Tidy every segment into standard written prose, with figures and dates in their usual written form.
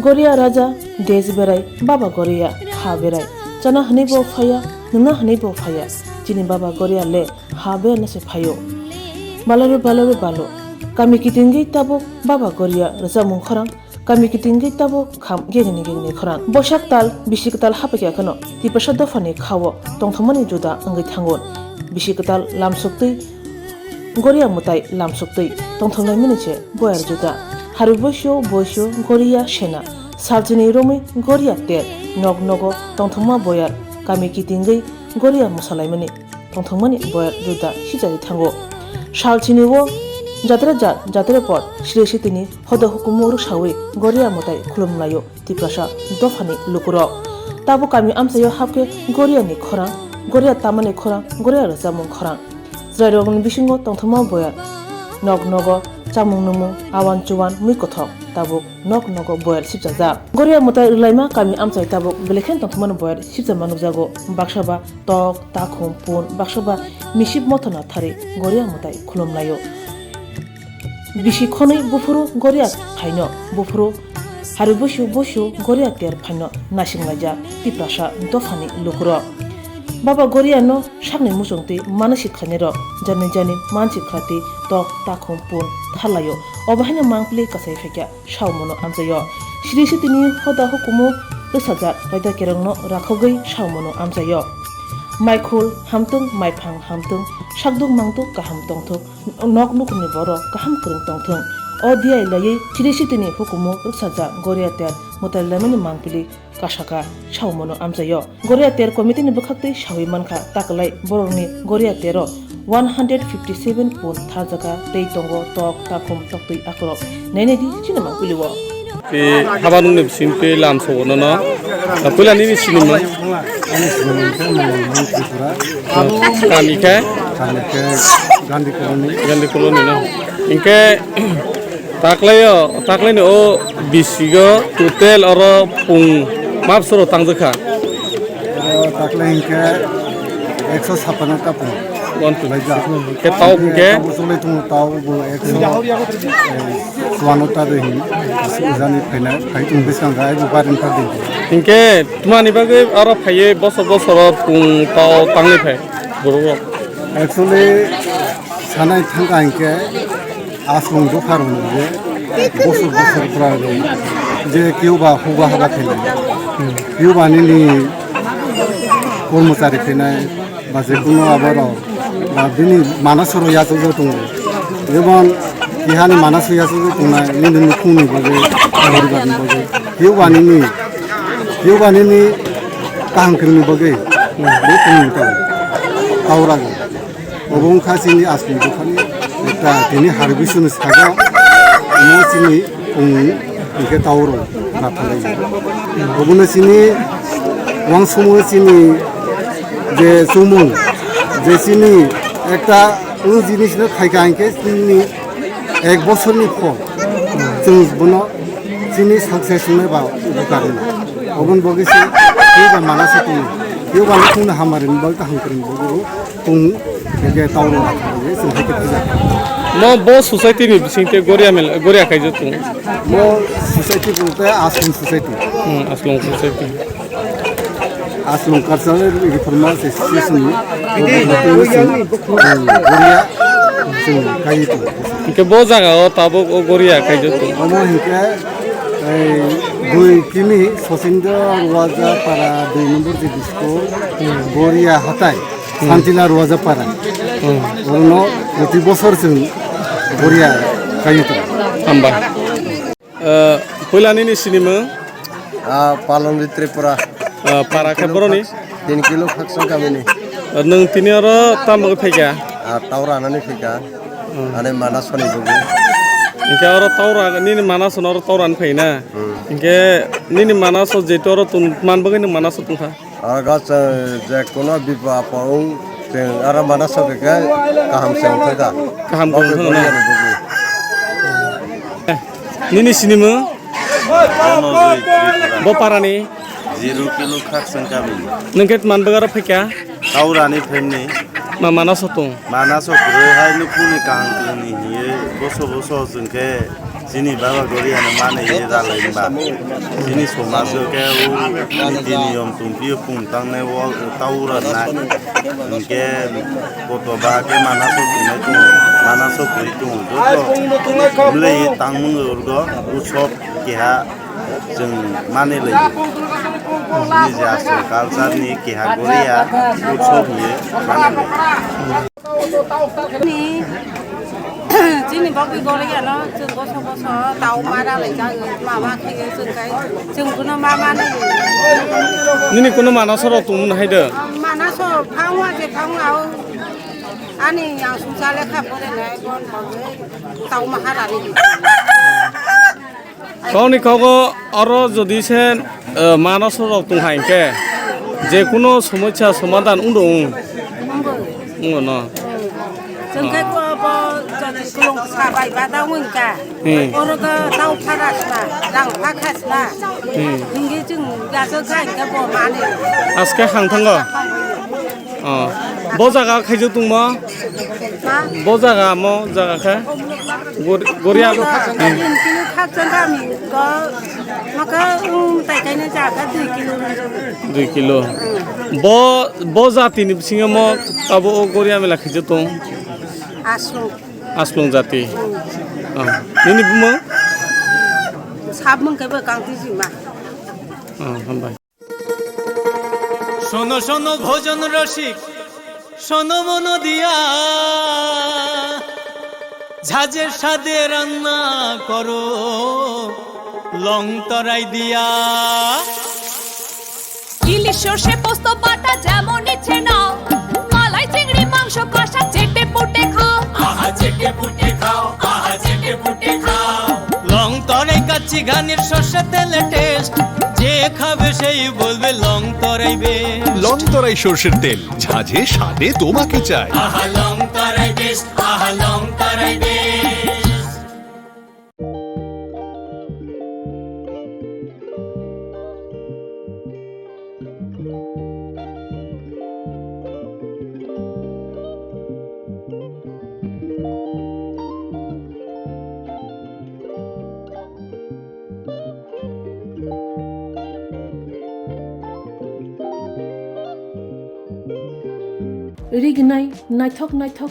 Goria Raja Des Berai Baba Goria Ha Berai Chana Hanibo Faya Nuna Hanibo Faya Chini Baba Goria Le Ha Be Nase Fayo Balaru Balo Kami Kitingi Tabo Baba Goria Raja Mungkharang Kami Kitingi Tabo Kham Gegni Khorang Boshak Tal Bishiktal Hapakya Kano Tipasha Dofani Khawo Tongthamani Juda Angai Thangon Bishiktal Lamsukti Goria Mutai Lamsukti Tongthamnai Miniche Boyar Juda Harubosho Bosho Goria Shena Sarjini Romi Goria Ter Nog Nogo Tongthama Boyar Kami Kitingi Goria Musalaimani Tongthamani Boyar Juda Hijari Thango Shalchini Wo Jatra Pot Shri Shitini Hoda Hukumuru Shawi Goria Mutai Kulumlayo Tiprasha Dofani Lukuro Tabu Kami Amsayo Hapke Goria Ni Khorang Goria Tamani Khorang Goria Razamung Khorang Zrarogun Bishingo Tongthama Boyar Nog Nogo Chamung Numu Awan Chuan Mikothok Tabuk Nog Nogo Boyar Sipjaza Goria Mutai Ulaima Kami Amsai Tabuk Belekhen Tongthaman Boyar Sipja Manujago Bakshaba Tok Takhum Pun Bakshaba Mishib Motona Thari Goria Mutai Khulumlayo Bishi Khonai Bufuru Goria Phaino Bufuru Haruboshu Boshu Goria Ter Phaino Nashinglaja Tiprasha Dofani Lukuro Baba Goria no Shagni Musungti Manashik Khanero Jani Manchik Khati Tok Takhum Pun Thalayo Obahanya Mangpli Kasai Fekya Shaumono Amzayo Shri Shitini Hoda Hukumu Rusaja Raida Kerangno Rakhogai Shaumono Amzayo Maikul Hamtung Maipang Hamtung Shagdung Mangtuk Kaham Tongtuk Nok Nukuni Boro Kaham Kurung Tongtung Odia Laye Shri Shitini Hukumu Rusaja Goria Ter Mutalamani Mangpli Kashaka Shaumono Amzayo Goria Ter Committee ni Bukhakti Shawi Manka Takalai Boroni Goria Tero 157 pun Thajaka Teitongo Tok Takum Tokti Akro Nenedi Cinema Kuliwo Pe Habanung ni simpe lam so no no Pula ni cinema Kami ke Gandhi koloni no Inke taklay ni o bisigo tutel oro pung map soro tangjaka taklay inke 156 ta pung Wantu ke tau ke boleh tu tahu bu 100 ta deh izani pena kai tu biskan gai bu barin ta deh inke tumani bagai oro phaye boso pung tau tangle phay boro actually sanai thangka inke aslong do kharun je boso pra je kiuba huba haba khela kiuba ni কর্মচারী ফেনায় বা যে কোনো আবারও বা দিনই মানাসরও ইয়াজও দङ যেমন ইহানি মানাস ইয়াজও দङनाय নিনি খুনি বগে পরিবারনি বগে কিউবানিনি কাহাंखोरनि বগে बे कमिउनिटाव आवरागो अबं खासिनि आसनि दखानि ता दिनि हारबिसुनो सागा मोसिनि इके तावरो नाथालाय अबनो सिनि वां समो सिनि যে সুমুং যে চিনি একটা কোনো জিনিস না খাইকাইকে চিনি এক বছরনি ফল जों বনো চিনি সাকসেস হনে বা উপকার না অবন বগেছি কেবা মানাসে তুমি কেবা লুকুনো হামারেন বলতা হামকরিন বগো তুম কে তাওরো না जों হেকে পূজা mo bo society ni bisingte goria kaijo tu mo society বলতে আশ্রম society aslong society Aslong cultural reformasi sisni Goria kayu itu. Ke bo jaga o tabo o Goria kaijo tu. Omo hingke dui kimi Sosindo Ruaja para 2 number di disco Goria hatai Santila Ruaja para. Ono proti bosor jeng Goria kayu itu. Amba. Pulani ni sinima Palong di Tripura. Para kaboro ni 3 kilo khaksan kami ni nang tini oro tambo phega taura nani phega ane manas pani bugu inke oro taura nini manas oro tauran phaina inke nini manas jeto oro tun man bagi ni manas tun kha aga je kono bipa paung teng ara manas ke kaham se phega kaham ko ni bugu nini sinima bo parani 0 kilo khaksan kami nengket man bagara pheka taurani phemni ma manas tung manaso pure hai nu kuni kahang ni hiye boso jengke Sini baba goriano mana ye dalai ba. Sini somaso ke niti niyom tumpi puntang ne wo taura na. Ke koto ba ke manaso tunai tu manaso puri tu jojo. Mulai tangmung urgo usop keha jeng mane lagi. Ini jasa kalsar ni keha goria usop ni mane lagi. Chính bác bị gọi là nó chừng có số tàu mà ra lại ra mà khi chừng cái chừng của nó mà này Nini kono manasoro tumun haide. mà nó số phang hoa cái phang nào anh ấy yang sung sa lấy khắp cái này con tàu mà ra đi Kauni kago aro jodi sen manasoro tung hainke je kuno সমস্যা সমাধান undung no chừng cái có cái lồng xà bài ba tàu mình cả or cái tàu parat là đang phát khát là những cái chừng gà sơ khai cái bộ mà này aske hangthango bo jaga khaiju tungmo bo jaga mo jaga kha goria kilo khác chân ra mình có mà cái cái này giá cả 2 kilo 2 kilo bo jati ni singa mo abo goria mela khaiju tung aslung jati nini bumo sab mong cái bờ căng tí gì mà hambai শোনো শোনো ভোজন রসিক শোনো মন দিয়া ঝাঁঝের স্বাদে রান্না করো লং তরাই দিয়া ইলিশ সর্ষে পোস্ত বাটা যেমন ইচ্ছে নাও মালাই চিংড়ি মাংস কষা চেটে পুটে খাও আহা চেটে পুটে খাও আহা চেটে পুটে খাও লং তরাই কাচ্চি ঘানির সর্ষে তেলে টেস্ট যে খাবে সেই বলবে লং তরাইবে লং তরাই সর্ষের তেল ঝাঁঝে স্বাদে তোমাকে চাই আহা লং তরাই বেশ আহা লং তরাই বেশ Iriginai naithok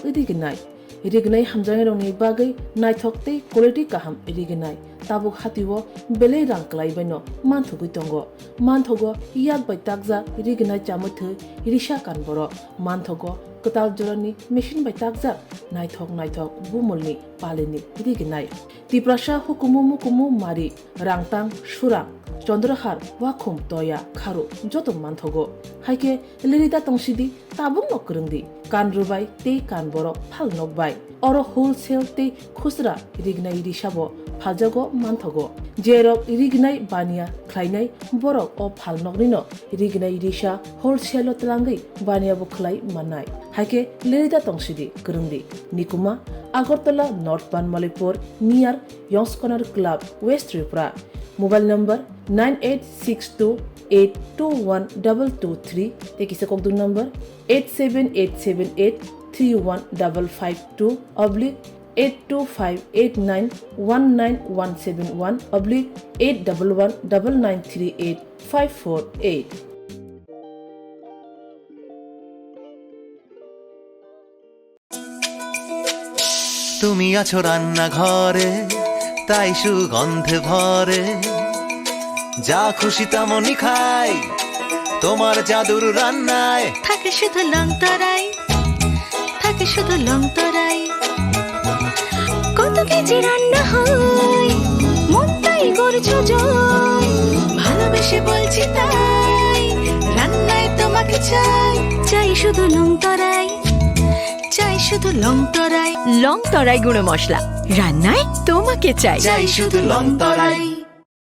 iriginai hamjangai roni bagai naithok te quality kaham iriginai tabuk hatiwo belei rang klai baino manthugui tongo manthogo yak bai takja iriginai chamuthu irisha kanboro manthogo kotal jorani machine bai takja naithok bumulni palini iriginai tiprasha hukumu mari rangtang surang চন্দ্রহার ওয়াখুম তয়া খারু যত মানথগো হাইকে লিরিদা তংসিদি তাবুং নকরংদি কান রুবাই তে কান বড় ফাল নকবাই or wholesale তে খুচরা রিগনাই রিসাবো ফাজগো মানথগো জেরক রিগনাই বানিয়া খ্লাইনাই বরক ও ফাল নকনিনো রিগনাই রিসা হোলসেল তলাঙ্গই বানিয়া বখলাই মানাই হাইকে লিরিদা তংসিদি করংদি নিকুমা Agartala north Banamalipur near Young's corner club west Tripura Mobile number 9862821223 tekisa kokdu number 87878315552 oblique 82589191171 oblique 8119938 তুমি আছো রান্না ঘরে তাই সুগন্ধে ভরে যা খুশি তেমনই খাই তোমার জাদুর রান্নায় থাকে শুধু লং তরাই কত কেজি রান্না হয় মনটাই করছো জয় ভালোবেসে বলছি তাই রান্নায় তোমাকে চাই শুধু লং তরাই লং তরাই গুঁড়ো মশলা রান্নায় তোমাকে চাই শুধু লং তরাই।